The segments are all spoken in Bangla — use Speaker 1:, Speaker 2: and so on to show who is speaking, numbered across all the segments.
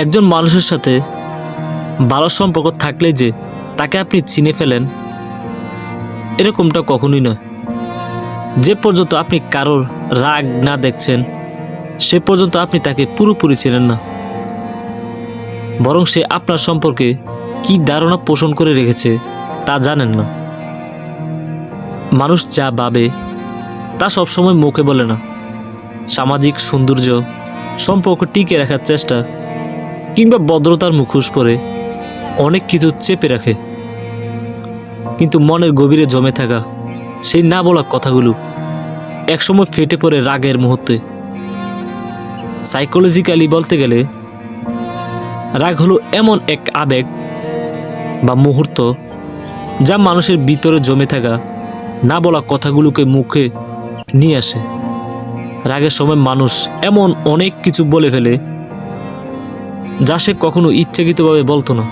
Speaker 1: একজন মানুষের সাথে ভালো সম্পর্ক থাকলে যে তাকে আপনি চিনে ফেলেন, এরকমটা কখনোই নয়। যে পর্যন্ত আপনি কারোর রাগ না দেখছেন, সে পর্যন্ত আপনি তাকে পুরোপুরি চেনেন না, বরং সে আপনার সম্পর্কে কি ধারণা পোষণ করে রেখেছে তা জানেন না। মানুষ যা ভাবে তা সবসময় মুখে বলে না। সামাজিক সৌন্দর্য, সম্পর্ক টিকে রাখার চেষ্টা কিংবা ভদ্রতার মুখোশ পরে অনেক কিছু চেপে রাখে, কিন্তু মনের গভীরে জমে থাকা সেই না বলা কথাগুলো একসময় ফেটে পড়ে রাগের মুহূর্তে। সাইকোলজিক্যালি বলতে গেলে রাগ হলো এমন এক আবেগ বা মুহূর্ত যা মানুষের ভিতরে জমে থাকা না বলা কথাগুলোকে মুখে নিয়ে আসে। রাগের সময় মানুষ এমন অনেক কিছু বলে ফেলে যা সে কখনো ইচ্ছাকৃতভাবে বলতো না,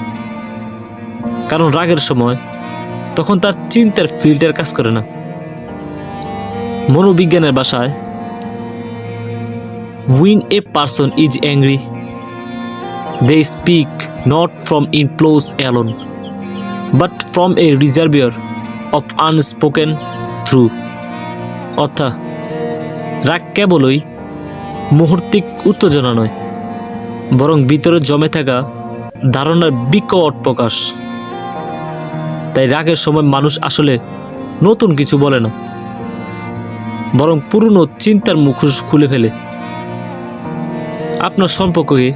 Speaker 1: কারণ রাগের সময় তখন তার চিন্তার ফিল্টার কাজ করে না। মনোবিজ্ঞানের ভাষায়, when a person is angry, they speak not from impulse alone, but from a reservoir of unspoken truth. অর্থাৎ রাগ কেবলই মুহূর্তিক উত্তেজনা নয়, বরং ভিতরে জমে থাকা ধারণার বিকট প্রকাশ। তাই রাগের সময় মানুষ আসলে নতুন কিছু বলে না, বরং পুরনো চিন্তার মুখোশ খুলে ফেলে। আপনার সম্পর্কে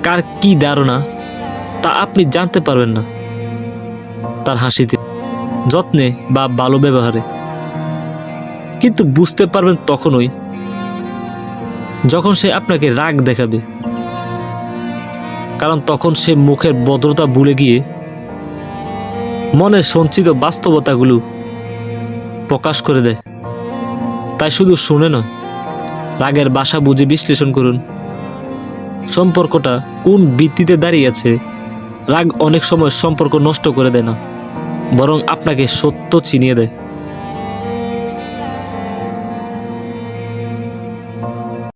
Speaker 1: কার কি ধারণা তা আপনি জানতে পারবেন না তার হাসিতে, যত্নে বা ভালো ব্যবহারে, কিন্তু বুঝতে পারবেন তখনই যখন সে আপনাকে রাগ দেখাবে, কারণ তখন সে মুখের ভদ্রতা ভুলে গিয়ে মনের সঞ্চিত বাস্তবতাগুলো প্রকাশ করে দেয়। তাই শুধু শুনে নয়, রাগের ভাষা বুঝে বিশ্লেষণ করুন। সম্পর্কটা কোন ভিত্তিতে দাঁড়িয়ে আছে। রাগ অনেক সময় সম্পর্ক নষ্ট করে দেয় না, বরং আপনাকে সত্য চিনিয়ে দেয়।